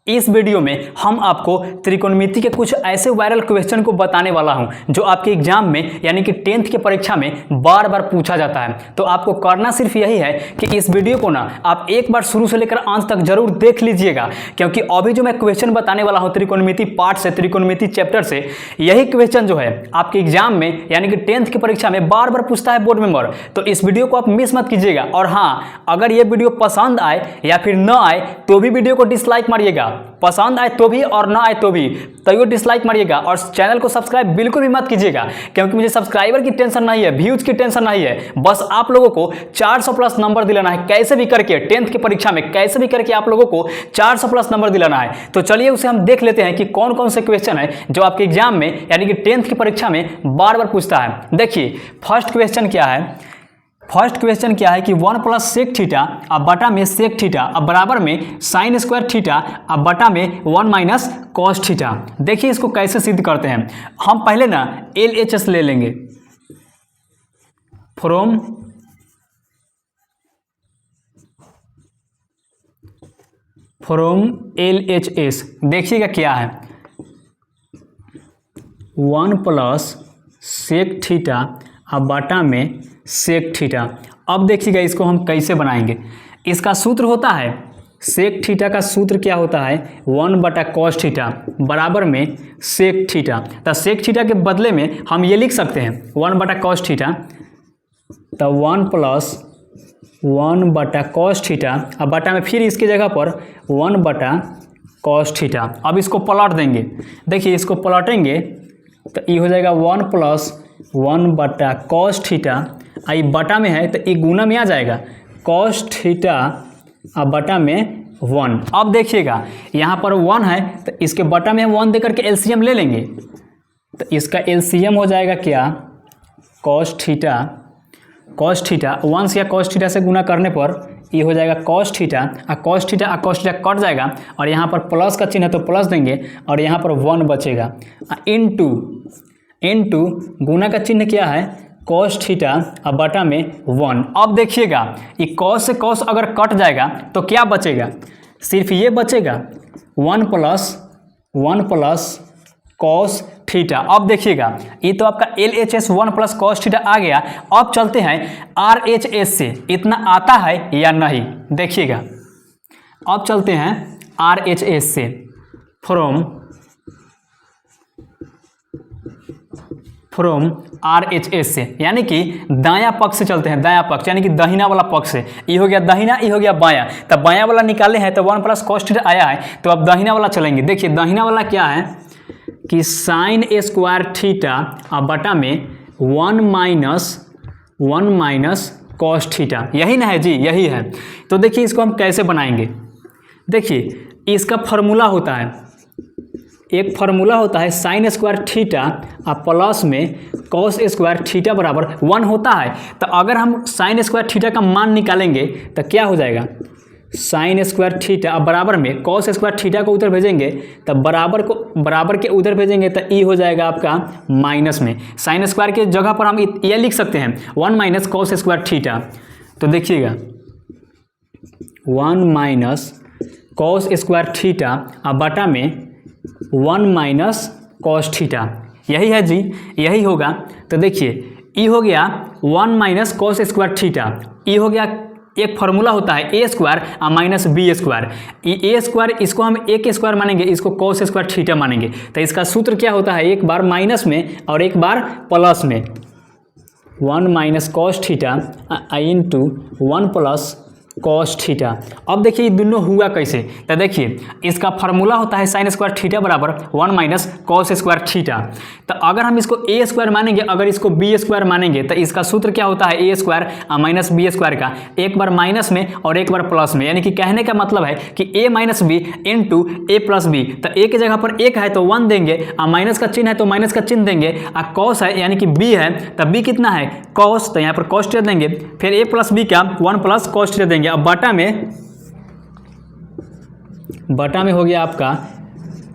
इस वीडियो में हम आपको त्रिकोणमिति के कुछ ऐसे वायरल क्वेश्चन को बताने वाला हूं जो आपके एग्जाम में यानी कि 10th के परीक्षा में बार बार पूछा जाता है। तो आपको करना सिर्फ यही है कि इस वीडियो को ना आप एक बार शुरू से लेकर अंत तक जरूर देख लीजिएगा, क्योंकि अभी जो मैं क्वेश्चन बताने वाला हूं त्रिकोणमिति पार्ट से, त्रिकोणमिति चैप्टर से, यही क्वेश्चन जो है आपके एग्जाम में यानी कि 10th की परीक्षा में बार बार पूछता है बोर्ड मेंबर। तो इस वीडियो को आप मिस मत कीजिएगा। और हाँ, अगर ये वीडियो पसंद आए या फिर न आए तो भी वीडियो को डिसलाइक मारिएगा। पसंद आए तो भी और ना आए तो भी डिसलाइक मारिएगा। और चैनल को सब्सक्राइब बिल्कुल भी मत कीजिएगा, क्योंकि मुझे सब्सक्राइबर की टेंशन नहीं है, व्यूज की टेंशन नहीं है। बस आप लोगों को 400 प्लस नंबर दिलाना है, कैसे भी करके 10th की परीक्षा में कैसे भी करके आप लोगों को 400 प्लस नंबर दिलाना है। तो चलिए उसे हम देख लेते हैं कि कौन कौन से क्वेश्चन है जो आपके एग्जाम में यानी कि 10th की परीक्षा में बार बार पूछता है। देखिए फर्स्ट क्वेश्चन क्या है। फर्स्ट क्वेश्चन क्या है कि 1 प्लस सेक थीटा अब बटा में सेक थीटा अब बराबर में साइन स्क्वायर थीटा अब बटा में 1 माइनस कॉस थीटा। देखिए इसको कैसे सिद्ध करते हैं। हम पहले ना LHS ले लेंगे, फ्रॉम LHS। देखिएगा क्या है, 1 प्लस सेक थीटा अब बटा में सेक थीटा। अब देखिएगा इसको हम कैसे बनाएंगे। इसका सूत्र होता है, सेक थीटा का सूत्र क्या होता है, 1 बटा कॉस थीटा बराबर में सेक थीटा। तो सेक थीटा के बदले में हम ये लिख सकते हैं 1 बटा कॉस थीटा, तो 1 प्लस 1 बटा कॉस थीटा अब बटा में फिर इसकी जगह पर 1 बटा कॉस थीटा। अब इसको पलट देंगे। देखिए इसको पलटेंगे तो ये हो जाएगा 1 प्लस 1 बटा कॉस थीटा, आई बटा में है तो ये गुना में आ जाएगा कॉस थीटा अब बटा में 1। अब देखिएगा यहाँ पर 1 है तो इसके बटा में 1 देकर के एलसीएम ले लेंगे, तो इसका एलसीएम हो जाएगा क्या, कॉस थीटा 1 से या कॉस थीटा से गुना करने पर ये हो जाएगा cos theta, cos theta cut जाएगा और यहाँ पर प्लस का चिन्ह है तो प्लस देंगे और यहाँ पर 1 बचेगा, इनटू गुना का चिन्ह क्या है, कॉस थीटा अब बटा में 1। अब देखिएगा ये कॉस से कॉस अगर कट जाएगा तो क्या बचेगा, सिर्फ ये बचेगा 1 प्लस कॉस थीटा। अब देखिएगा ये तो आपका LHS 1 प्लस कॉस थीटा आ गया। अब चलते हैं RHS से, इतना आता है या नहीं देखिएगा। अब चलते हैं RHS से, फ्रॉम RHS से, यानी कि दायां पक्ष से चलते हैं। दायां पक्ष यानी कि दाहिना वाला पक्ष से, ये हो गया दाहिना, ये हो गया बायां। तब बायां वाला निकाले हैं तो 1 प्लस कॉस थीटा आया है, तो अब दाहिना वाला चलेंगे। देखिए दाहिना वाला क्या है कि साइन स्क्वायर थीटा अब बटा में 1 माइनस कॉस थीटा। यही ना है जी, यही है। तो देखिए इसको हम कैसे बनाएंगे। देखिए इसका फॉर्मूला होता है, एक फार्मूला होता है साइन स्क्वायर थीटा और प्लस में कॉस स्क्वायर थीटा बराबर 1 होता है। तो अगर हम साइन स्क्वायर थीटा का मान निकालेंगे तो क्या हो जाएगा, साइन स्क्वायर थीटा अब बराबर में कॉस स्क्वायर थीटा को उधर भेजेंगे तो बराबर के उधर भेजेंगे तो ई हो जाएगा आपका माइनस में। साइन स्क्वायर के जगह पर हम ये लिख सकते हैं 1 माइनस कॉस स्क्वायर थीटा। तो देखिएगा 1 माइनस कॉस स्क्वायर थीटा अब बटा में 1 माइनस कॉस थीटा। यही है जी, यही होगा। तो देखिए ई हो गया 1 माइनस कॉस स्क्वायर थीटा, ई हो गया, एक फार्मूला होता है ए स्क्वायर और माइनस बी स्क्वायर। ए स्क्वायर इसको हम ए के स्क्वायर मानेंगे, इसको कॉस स्क्वायर थीटा मानेंगे। तो इसका सूत्र क्या होता है, एक बार माइनस में और एक बार प्लस में, 1 minus cos theta into 1 plus cos theta. अब देखिए ये दोनों हुआ कैसे। तो देखिए इसका फार्मूला होता है साइन स्क्वायर थीटा बराबर 1 माइनस कॉस स्क्वायर थीटा। तो अगर हम इसको ए स्क्वायर मानेंगे, अगर इसको बी स्क्वायर मानेंगे, तो इसका सूत्र क्या होता है, ए स्क्वायर माइनस बी स्क्वायर का, एक बार माइनस में और एक बार प्लस में। यानी कि कहने का मतलब है कि A minus B into A plus B. तो ए की जगह पर एक है तो 1 देंगे, माइनस का चिन्ह है तो माइनस का चिन्ह देंगे, कॉस है यानी कि बी है तो बी कितना है कॉस, तो यहाँ पर कॉस थीटा देंगे, फिर ए प्लस बी का 1 प्लस कॉस थीटा देंगे। अब बटा में हो गया आपका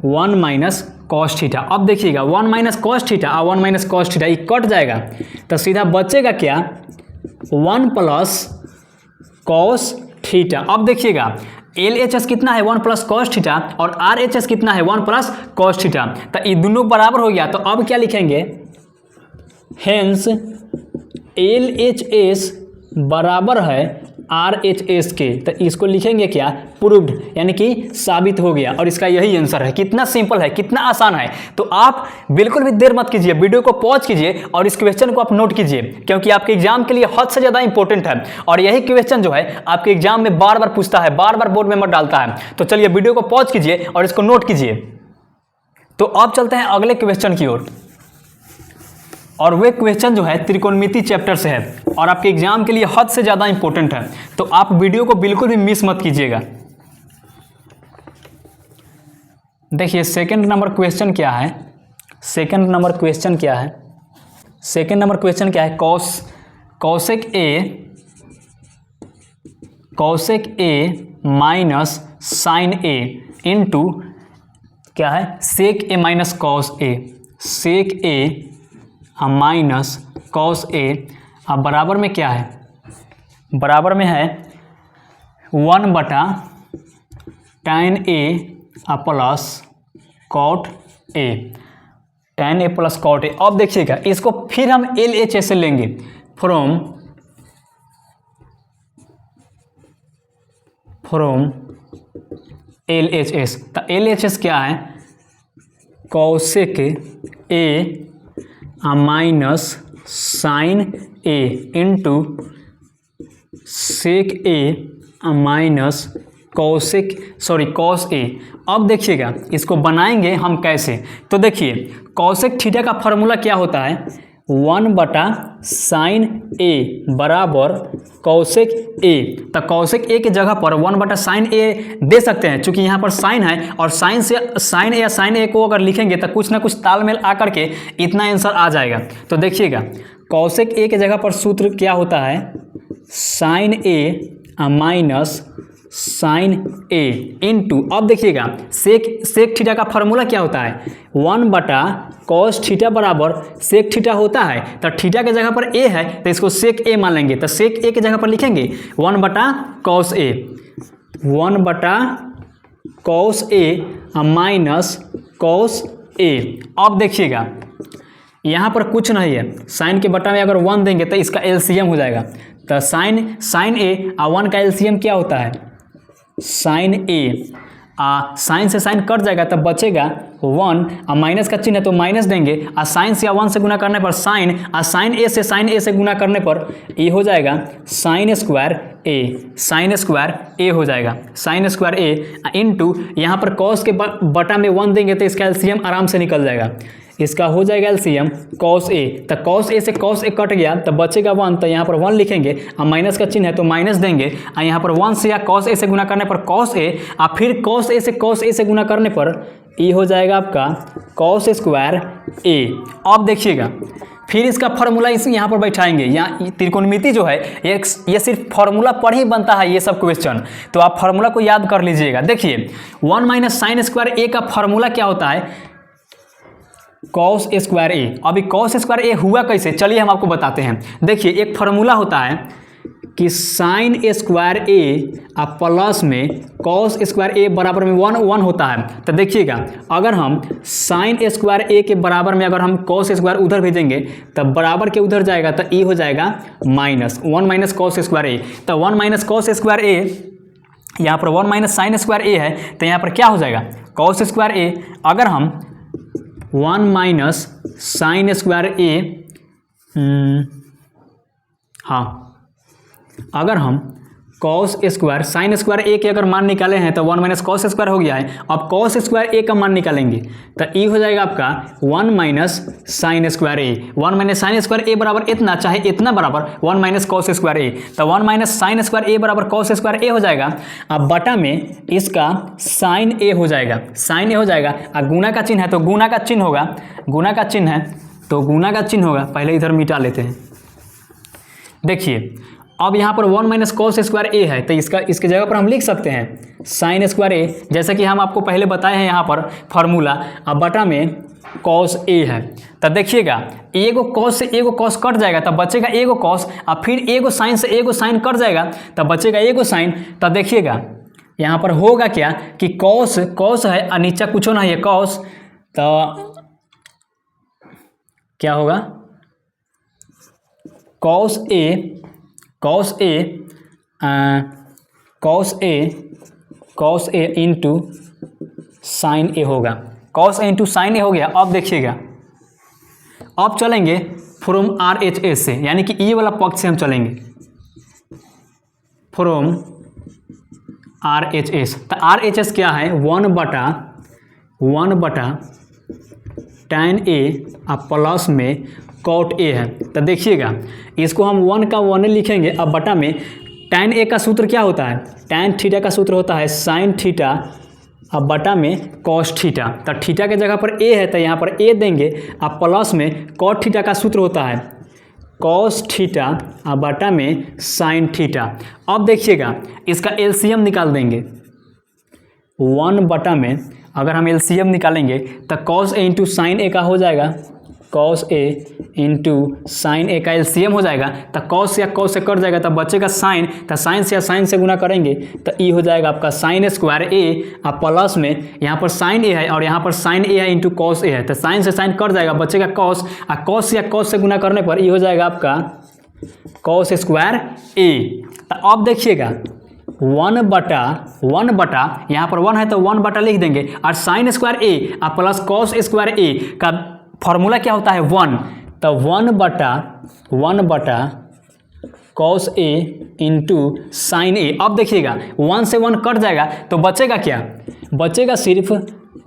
1 माइनस कॉस थीटा। अब देखिएगा 1 माइनस कॉस थीटा और 1 माइनस कॉस थीटा ये कट जाएगा, तो सीधा बचेगा क्या, 1 प्लस कॉस थीटा। अब देखिएगा LHS कितना है 1 प्लस कॉस थीटा और RHS कितना है 1 प्लस कॉस थीटा। तो ये दोनों बराबर हो गया। तो अब क्या लिखेंगे, हेंस LHS बराबर है RHS के। तो इसको लिखेंगे क्या, प्रूव्ड, यानी कि साबित हो गया। और इसका यही आंसर है। कितना सिंपल है, कितना आसान है। तो आप बिल्कुल भी देर मत कीजिए, वीडियो को पॉज कीजिए और इस क्वेश्चन को आप नोट कीजिए, क्योंकि आपके एग्जाम के लिए हद से ज़्यादा इंपॉर्टेंट है। और यही क्वेश्चन जो है आपके एग्जाम में बार बार पूछता है, बार बार बोर्ड में मत डालता है। तो चलिए वीडियो को पॉज कीजिए और इसको नोट कीजिए। तो अब चलते हैं अगले क्वेश्चन की ओर। और वे क्वेश्चन जो है त्रिकोणमिति चैप्टर से है और आपके एग्जाम के लिए हद से ज़्यादा इंपॉर्टेंट है। तो आप वीडियो को बिल्कुल भी मिस मत कीजिएगा। देखिए सेकंड नंबर क्वेश्चन क्या है, सेकंड नंबर क्वेश्चन क्या है, सेकंड नंबर क्वेश्चन क्या है, cosec A minus sine A into क्या है, sec A minus cos A, sec A minus cos A. अब बराबर में क्या है, बराबर में है 1 बटा tan A plus cot A, tan A plus cot A. अब देखिएगा इसको फिर हम LHS से लेंगे, फ्रॉम LHS। तो LHS क्या है, cosec A minus sine A into sec A minus cos A. अब देखिएगा इसको बनाएंगे हम कैसे। तो देखिए कॉसेक थीटा का फॉर्मूला क्या होता है, 1 बटा साइन ए बराबर कॉसेक ए। तो कॉसेक ए की जगह पर 1 बटा साइन ए दे सकते हैं, चूंकि यहाँ पर साइन है और साइन से साइन ए या साइन ए को अगर लिखेंगे तो कुछ ना कुछ तालमेल आकर के इतना आंसर आ जाएगा। तो देखिएगा कॉसेक ए की जगह पर सूत्र क्या होता है, sign A minus sine A into, अब देखिएगा सेक थीटा का फॉर्मूला क्या होता है, 1 बटा कॉस थीटा बराबर सेक थीटा होता है। तो थीटा के जगह पर ए है तो इसको सेक ए मान लेंगे। तो सेक ए की जगह पर लिखेंगे 1 बटा कॉस ए, 1 बटा cos A minus cos A. अब देखिएगा यहाँ पर कुछ नहीं है, साइन के बटा में अगर 1 देंगे तो इसका एलसीएम हो जाएगा। तो साइन ए और 1 का एलसीएम क्या होता है, साइन ए, साइन से साइन कट जाएगा तब बचेगा 1, और माइनस का चिन्ह है तो माइनस देंगे, और साइन से या 1 से गुना करने पर साइन, और साइन ए से गुना करने पर ये हो जाएगा साइन स्क्वायर ए, साइन स्क्वायर ए हो जाएगा, साइन स्क्वायर ए इंटू यहाँ पर कॉस के बटा में 1 देंगे तो इसका एलसीएम आराम से निकल जाएगा। इसका हो जाएगा एलसीएम कॉस ए। तो कॉस ए से कॉस ए कट गया तो बचेगा 1, तो यहाँ पर 1 लिखेंगे, और माइनस का चिन्ह है तो माइनस देंगे, और यहाँ पर 1 से या कॉस ए से गुना करने पर कॉस ए, और फिर कॉस ए से गुना करने पर ये हो जाएगा आपका कॉस स्क्वायर ए। अब देखिएगा फिर इसका फॉर्मूला यहाँ पर बैठाएंगे। यहाँ त्रिकोणमिति जो है ये सिर्फ फॉर्मूला पर ही बनता है ये सब क्वेश्चन, तो आप फॉर्मूला को याद कर लीजिएगा। देखिए 1 माइनस साइन स्क्वायर ए का फॉर्मूला क्या होता है, कॉस स्क्वायर ए। अभी कॉस स्क्वायर ए हुआ कैसे, चलिए हम आपको बताते हैं। देखिए एक फार्मूला होता है कि साइन स्क्वायर ए प्लस में कॉस स्क्वायर ए बराबर में 1 होता है। तो देखिएगा अगर हम साइन स्क्वायर ए के बराबर में अगर हम कॉस स्क्वायर उधर भेजेंगे तब बराबर के उधर जाएगा तो ए हो जाएगा माइनस 1 माइनस कॉस स्क्वायर ए। तो 1 माइनस कॉस स्क्वायर ए, यहाँ पर 1 माइनस साइन स्क्वायर ए है तो यहाँ पर क्या हो जाएगा कॉस स्क्वायर ए। अगर हम 1 माइनस साइन स्क्वायर ए, हाँ अगर हम कॉस स्क्वायर साइन स्क्वायर ए के अगर मान निकाले हैं तो 1 माइनस कॉस स्क्वायर हो गया है। अब कॉस स्क्वायर ए का मान निकालेंगे तो ये हो जाएगा आपका 1 माइनस साइन स्क्वायर ए। 1 माइनस साइन स्क्वायर ए बराबर इतना, चाहे इतना बराबर 1 माइनस कॉस स्क्वायर ए। तो 1 माइनस साइन स्क्वायर ए बराबर कॉस स्क्वायर ए हो जाएगा। अब बटा में इसका साइन ए हो जाएगा, साइन ए हो जाएगा। और गुना का चिन्ह है तो गुना का चिन्ह होगा, गुना का चिन्ह है तो गुना का चिन्ह होगा। पहले इधर मिटा लेते हैं। देखिए अब यहाँ पर 1 माइनस कॉस स्क्वायर ए है तो इसके जगह पर हम लिख सकते हैं साइन स्क्वायर ए, जैसे कि हम आपको पहले बताए हैं यहाँ पर फार्मूला। अब बटा में कॉस ए है तो देखिएगा एगो कॉस से एगो कॉस कट जाएगा तब बचेगा एगो कॉस, और फिर एगो साइन से एगो साइन कट जाएगा तब बचेगा एगो साइन। तब देखिएगा यहाँ पर होगा क्या कि कॉस कॉस है और नीचे कुछ ना है कॉस, तो क्या होगा कॉस ए इंटू साइन ए होगा। कॉस ए इंटू साइन ए हो गया। अब देखिएगा, अब चलेंगे फ्रॉम RHS से, यानी कि ये वाला पक्ष से हम चलेंगे फ्रॉम RHS। तो RHS क्या है 1/1 tan A अब प्लस में cot A है। तो देखिएगा इसको हम 1 का 1 लिखेंगे। अब बटा में tan A का सूत्र क्या होता है, tan थीटा का सूत्र होता है sin थीटा अब बटा में cos थीटा। तो थीटा के जगह पर A है तो यहाँ पर A देंगे। अब प्लस में cot थीटा का सूत्र होता है cos थीटा अब बटा में sin थीटा। अब देखिएगा इसका एलसीएम निकाल देंगे 1 बटा में, अगर हम एलसीएम निकालेंगे तो cos A इंटू साइन ए का हो जाएगा, cos A इंटू साइन ए का एलसीएम हो जाएगा। तो cos या cos से कट जाएगा तो बचेगा साइन, तो साइन से या साइन से गुना करेंगे तो ई हो जाएगा आपका साइन स्क्वायर ए। अब प्लस में यहाँ पर साइन ए है और यहाँ पर साइन ए है इंटू cos ए है, तो साइन से साइन कट जाएगा बचेगा cos, और cos या cos से गुना करने पर ई हो जाएगा आपका cos स्क्वायर ए। तो अब देखिएगा 1/1 यहाँ पर 1 है तो 1 लिख देंगे, और साइन स्क्वायर ए और प्लस cos स्क्वायर ए का फॉर्मूला क्या होता है 1, तो 1/1 cos A इंटू साइन ए। अब देखिएगा 1 से 1 कट जाएगा तो बचेगा क्या, बचेगा सिर्फ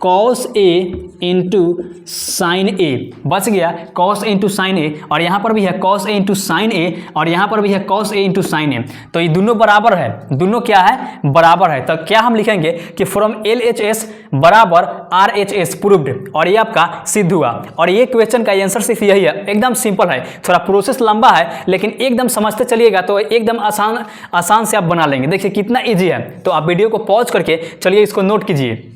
cos A इंटू साइन ए, बच गया cos A इंटू साइन ए, और यहाँ पर भी है cos A इंटू साइन ए, और यहाँ पर भी है cos A इंटू साइन ए। तो ये दोनों बराबर है, दोनों क्या है बराबर है। तो क्या हम लिखेंगे कि फ्रॉम LHS बराबर RHS प्रूव्ड, और ये आपका सिद्ध हुआ। और ये क्वेश्चन का आंसर सिर्फ यही है, एकदम सिंपल है, थोड़ा प्रोसेस लंबा है लेकिन एकदम समझते चलिएगा तो एकदम आसान से आप बना लेंगे। देखिए कितना ईजी है। तो आप वीडियो को पॉज करके चलिए इसको नोट कीजिए।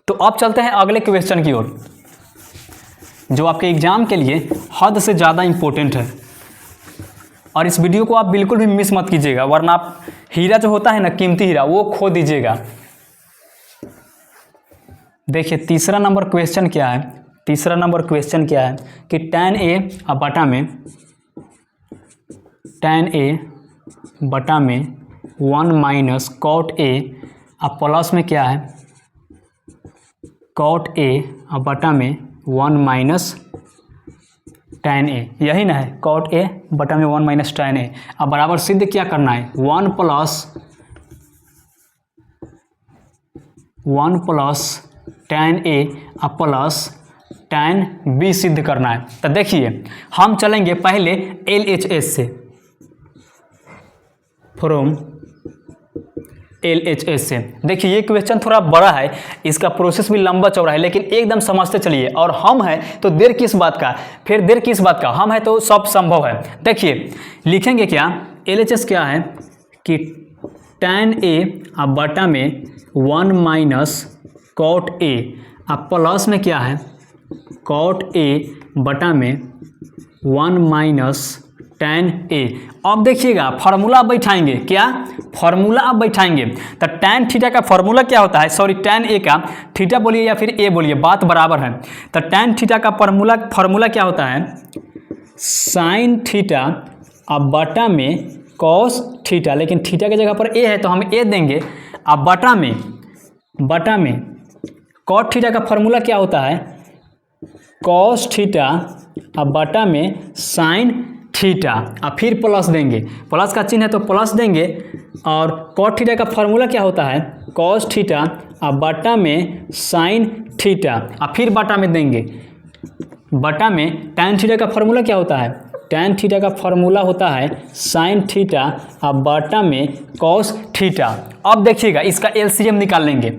तो अब चलते हैं अगले क्वेश्चन की ओर, जो आपके एग्जाम के लिए हद से ज़्यादा इंपॉर्टेंट है। और इस वीडियो को आप बिल्कुल भी मिस मत कीजिएगा, वरना आप हीरा जो होता है ना, कीमती हीरा, वो खो दीजिएगा। देखिए तीसरा नंबर क्वेश्चन क्या है, तीसरा नंबर क्वेश्चन क्या है कि tan A अब बटा में tan A बटा में 1 माइनस cot A अब प्लस में क्या है cot A अब बटा में 1 माइनस tan A, यही ना है cot A बटा में 1 माइनस tan A। अब बराबर सिद्ध क्या करना है 1 प्लस tan A अब प्लस tan B सिद्ध करना है। तो देखिए हम चलेंगे पहले LHS से, फ्रॉम LHS से। देखिए ये क्वेश्चन थोड़ा बड़ा है, इसका प्रोसेस भी लंबा चौड़ा है, लेकिन एकदम समझते चलिए। और हम हैं तो देर किस बात का, फिर देर किस बात का, हम हैं तो सब संभव है। देखिए लिखेंगे क्या, LHS क्या है कि tan A अब बटा में 1 माइनस cot A अब प्लस में क्या है cot A बटा में 1 माइनस tan A। अब देखिएगा फार्मूला अब बैठाएंगे, क्या फार्मूला अब बैठाएंगे। तो tan थीटा का फार्मूला क्या होता है, सॉरी tan A का, थीटा बोलिए या फिर A बोलिए, बात बराबर है। तो tan थीटा का फार्मूला क्या होता है sin थीटा अब बटा में cos थीटा, लेकिन थीटा की जगह पर A है तो हम A देंगे। अब बटा में cot थीटा का फार्मूला क्या होता है cos थीटा अब बटा में sin थीटा, अब फिर प्लस देंगे, प्लस का चिन्ह है तो प्लस देंगे। और cot थीटा का फार्मूला क्या होता है cos थीटा अब बटा में sin थीटा, अब फिर बटा में देंगे। बटा में tan थीटा का फार्मूला क्या होता है, tan थीटा का फार्मूला होता है sin थीटा अब बटा में cos थीटा। अब देखिएगा इसका एलसीएम निकाल लेंगे,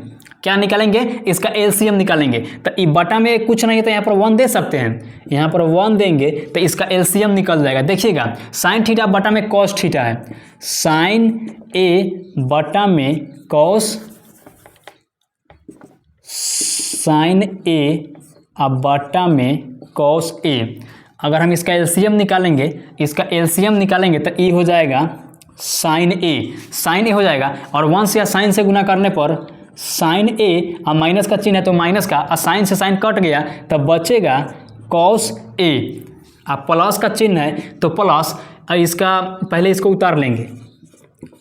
क्या निकालेंगे, इसका एलसीएम निकालेंगे। तो ई बटा में कुछ नहीं है तो यहाँ पर 1 दे सकते हैं, यहाँ पर 1 देंगे तो इसका एलसीएम निकल जाएगा। देखिएगा sin थीटा बटा में cos थीटा है, sin A बटा में cos, sin A अब बटा में cos A। अगर हम इसका एलसीएम निकालेंगे, इसका एलसीएम निकालेंगे तो ई हो जाएगा साइन ए हो जाएगा, और 1 से या साइन से गुना करने पर साइन ए, और माइनस का चिन्ह है तो माइनस का, और साइन से साइन कट गया तब बचेगा कॉस ए, अब प्लस का चिन्ह है तो प्लस, इसका पहले इसको उतार लेंगे,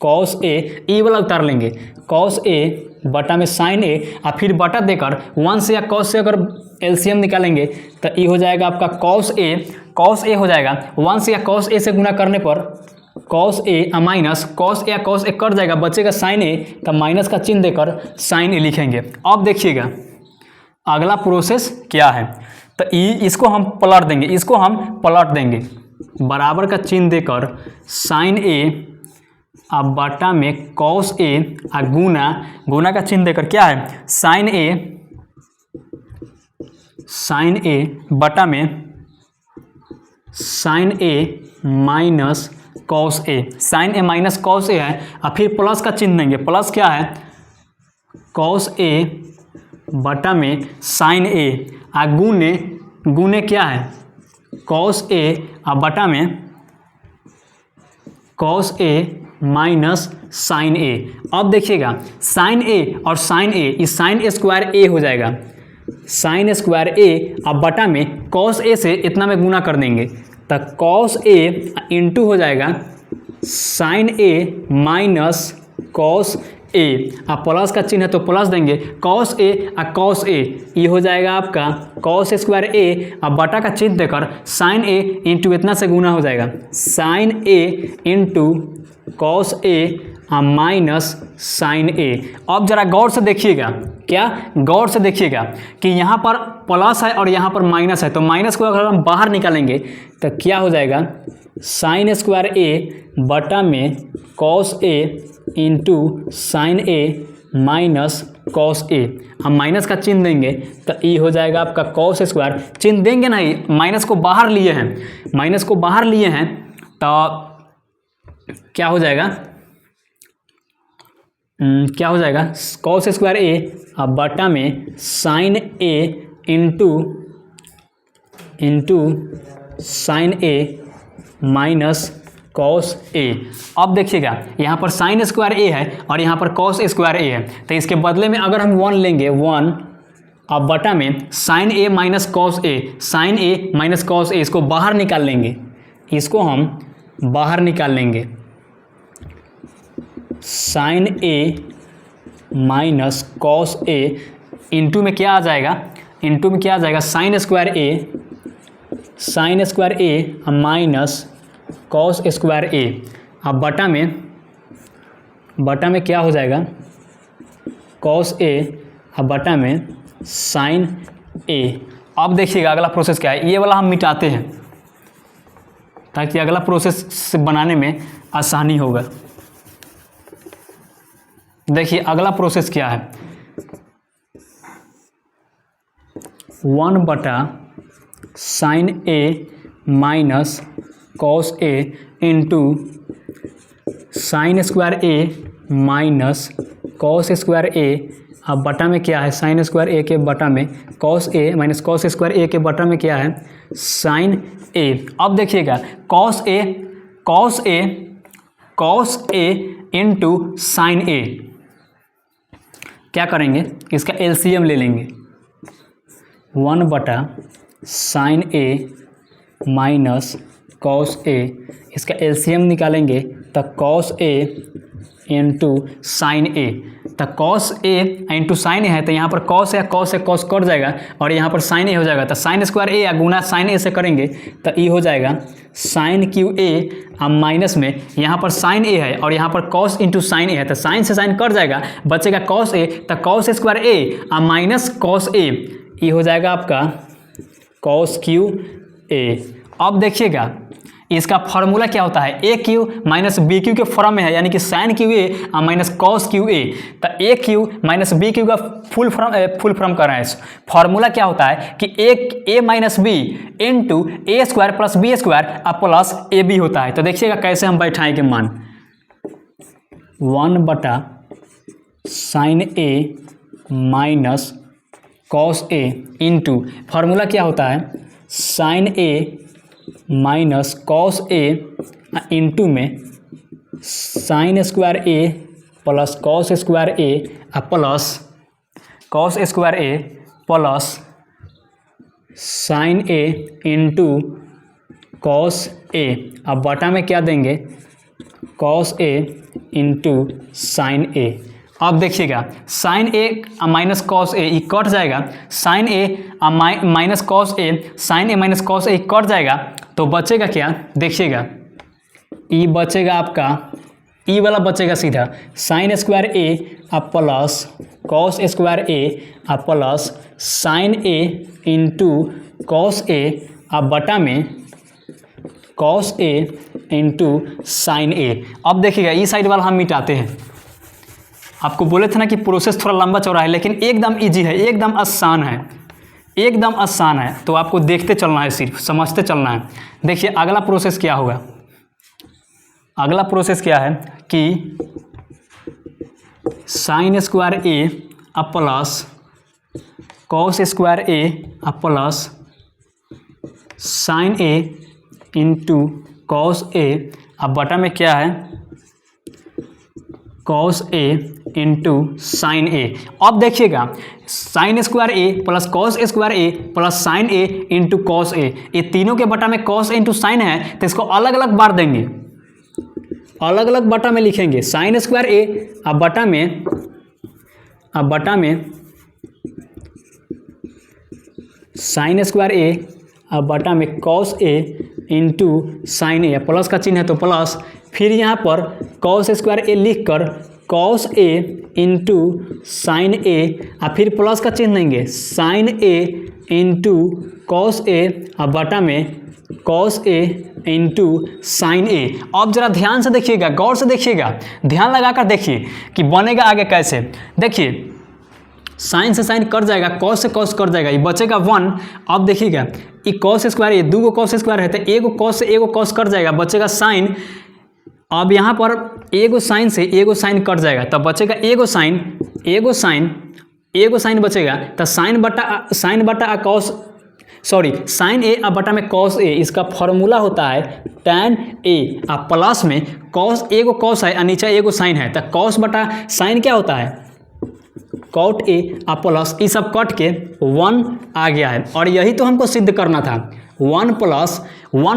कॉस ए वाला उतार लेंगे, कॉस ए बटा में साइन ए, और फिर बटा देकर 1 से या कॉस से अगर एलसीएम निकालेंगे तो ये हो जाएगा आपका कॉस ए हो जाएगा, 1 से या कॉस ए से गुना करने पर कॉस ए माइनस कॉस ए या कॉस ए कट जाएगा, बचेगा साइन ए, तब माइनस का चिन्ह देकर साइन ए लिखेंगे। अब देखिएगा अगला प्रोसेस क्या है, तो इसको हम पलट देंगे, बराबर का चिन्ह देकर साइन ए अब बटा में कॉस ए, और गुना का चिन्ह देकर क्या है साइन ए बटा में साइन ए माइनस कॉस ए, साइन ए माइनस कॉस ए है, और फिर प्लस का चिन्ह देंगे, प्लस क्या है कॉस ए बटा में साइन ए, और गुने क्या है कॉस ए, और बटा में कॉस ए माइनस साइन ए। अब देखिएगा साइन ए और साइन ए, इस साइन स्क्वायर ए हो जाएगा, साइन स्क्वायर ए, अब बटा में कॉस ए से इतना में गुना कर देंगे, तो कॉस ए इंटू हो जाएगा sign A minus cos A, अब प्लस का चिन्ह है तो प्लस देंगे, कॉस ए और कॉस ए, ये हो जाएगा आपका कॉस स्क्वायर ए, अब बटा का चिन्ह देकर साइन ए इंटू इतना से गुना हो जाएगा, sign A into cos A minus sine ए। अब जरा गौर से देखिएगा, गौर से देखिएगा कि यहाँ पर प्लस है और यहाँ पर माइनस है, तो माइनस को अगर हम बाहर निकालेंगे तो क्या हो जाएगा साइन स्क्वायर ए बटा में cos A into sine A minus cos ए, हम माइनस का चिन्ह देंगे तो ये हो जाएगा आपका कॉस स्क्वायर, चिन्ह देंगे नहीं, माइनस को बाहर लिए हैं, तो क्या हो जाएगा कॉस स्क्वायर ए अब बटा में sign A into sine A minus cos A. अब देखिएगा यहाँ पर साइन स्क्वायर ए है और यहाँ पर कॉस स्क्वायर ए है, तो इसके बदले में अगर हम 1 लेंगे, 1 अब बटा में साइन ए माइनस कॉस ए, साइन ए माइनस कॉस ए, इसको बाहर निकाल लेंगे, साइन ए माइनस कॉस ए इंटू में क्या आ जाएगा साइन स्क्वायर ए माइनस कॉस स्क्वायर ए, अब बटा में क्या हो जाएगा कॉस ए, अब बटा में साइन ए। अब देखिएगा अगला प्रोसेस क्या है, ये वाला हम मिटाते हैं ताकि अगला प्रोसेस बनाने में आसानी होगा। देखिए अगला प्रोसेस क्या है, 1 बटा साइन ए माइनस कॉस ए इंटू साइन स्क्वायर ए माइनस कॉस स्क्वायर ए, अब बटा में क्या है साइन स्क्वायर ए के बटा में cos A minus cos square ए के बटा में क्या है साइन ए। अब देखिएगा कॉस ए इंटू साइन ए, क्या करेंगे इसका एलसीएम ले लेंगे, 1 बटा साइन ए माइनस कॉस ए, इसका एलसीएम निकालेंगे तो कॉस ए इंटू साइन ए, तो कॉस ए इंटू साइन ए है तो यहाँ पर कॉस है, कॉस से कॉस कट जाएगा और यहाँ पर साइन ए हो जाएगा, तो साइन स्क्वायर ए या गुना साइन ए से करेंगे तो ये हो जाएगा साइन क्यू ए, अब माइनस में यहाँ पर साइन ए है और यहाँ पर कॉस इंटू साइन ए है, तो साइन से साइन कट जाएगा, बचेगा कॉस ए, तो कॉस स्क्वायर ए अब माइनस कॉस ए, ये हो जाएगा आपका कॉस क्यू ए। अब देखिएगा इसका फॉर्मूला क्या होता है, A Q minus B Q के फॉर्म में है, यानी कि sine Q A minus cos Q A, तो A Q minus B Q का फुल फॉर्म कर रहे हैं। फॉर्मूला क्या होता है कि A minus B into A square plus B square plus A B होता है। तो देखिएगा कैसे हम बैठाएंगे मान, 1 बटा साइन ए माइनस कॉस ए इंटू फॉर्मूला क्या होता है साइन ए माइनस कॉस ए इंटू में sine square A plus cos square A plus cos square A plus sign A into cos A. अब बटा में क्या देंगे, कॉस ए इंटू साइन ए। अब देखिएगा साइन ए माइनस कॉस ए ये कट जाएगा, साइन ए माइनस कॉस ए, साइन ए माइनस कॉस ए cut जाएगा, तो बचेगा क्या, देखिएगा ई बचेगा आपका, ई वाला बचेगा सीधा sine square A plus cos square A plus sign A into cos A बटा में कॉस ए इंटू साइन ए। अब देखिएगा ई साइड वाला हम मिटाते हैं। आपको बोले थे ना कि प्रोसेस थोड़ा लंबा चौड़ा है, लेकिन एकदम इजी है, एकदम आसान है, एकदम आसान है। तो आपको देखते चलना है, सिर्फ समझते चलना है। देखिए अगला प्रोसेस क्या होगा, अगला प्रोसेस क्या है कि sine square A plus cos square A plus sign A into cos A. अब बटा में क्या है, कॉस ए इंटू साइन ए। अब देखिएगा sine square A plus cos square A plus sign A into cos A, ये तीनों के बटा में कॉस इंटू साइन है, तो इसको अलग अलग बार देंगे, अलग अलग बटा में लिखेंगे। साइन स्क्वायर ए अब बटा में साइन स्क्वायर ए अब बटा में cos A into sine A, plus का चिन्ह है तो प्लस, फिर यहाँ पर कॉस स्क्वायर ए लिख कर कॉस ए इंटू साइन ए, और फिर प्लस का चिन्ह देंगे sign A into cos A और बटा में कॉस ए इंटू साइन ए। अब जरा ध्यान से देखिएगा, गौर से देखिएगा, ध्यान लगाकर देखिए कि बनेगा आगे कैसे। देखिए साइन से साइन कट जाएगा, कॉस से कॉस कट जाएगा, ये बचेगा 1। अब देखिएगा ये कॉस स्क्वायर, ये दो कॉस स्क्वायर है तो एगो कॉस से एगो कॉस कट जाएगा, बचेगा साइन। अब यहाँ पर एगो साइन से एगो साइन कट जाएगा, तब बचेगा एगो साइन, एगो साइन, एगो साइन बचेगा, तो साइन बटा कॉस, सॉरी साइन ए अब बटा में कॉस ए, इसका फॉर्मूला होता है tan ए। अब प्लस में कॉस, एगो कॉस है और नीचे एगो साइन है, तो कॉस बटा साइन क्या होता है, कॉट ए प्लस, ये सब कट के 1 आ गया है। और यही तो हमको सिद्ध करना था, 1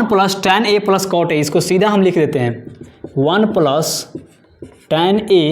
plus tan A plus cot A, इसको सीधा हम लिख देते हैं 1 प्लस tan ए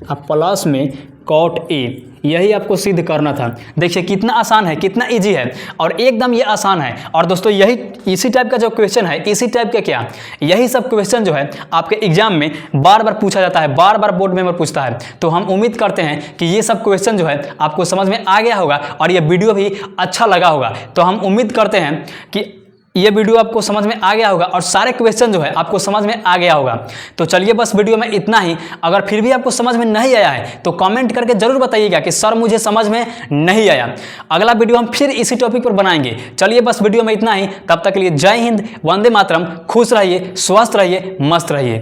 प्लस में कॉट ए, यही आपको सिद्ध करना था। देखिए कितना आसान है, कितना इजी है, और एकदम ये आसान है। और दोस्तों यही इसी टाइप का जो क्वेश्चन है, इसी टाइप के क्या, यही सब क्वेश्चन जो है आपके एग्जाम में बार बार पूछा जाता है, बार बार बोर्ड मेंबर पूछता है। तो हम उम्मीद करते हैं कि ये सब क्वेश्चन जो है आपको समझ में आ गया होगा और ये वीडियो भी अच्छा लगा होगा। तो हम उम्मीद करते हैं कि ये वीडियो आपको समझ में आ गया होगा और सारे क्वेश्चन जो है आपको समझ में आ गया होगा। तो चलिए बस वीडियो में इतना ही। अगर फिर भी आपको समझ में नहीं आया है तो कमेंट करके जरूर बताइएगा कि सर मुझे समझ में नहीं आया। अगला वीडियो हम फिर इसी टॉपिक पर बनाएंगे। चलिए बस वीडियो में इतना ही, तब तक के लिए जय हिंद, वंदे मातरम, खुश रहिए, स्वस्थ रहिए, मस्त रहिए।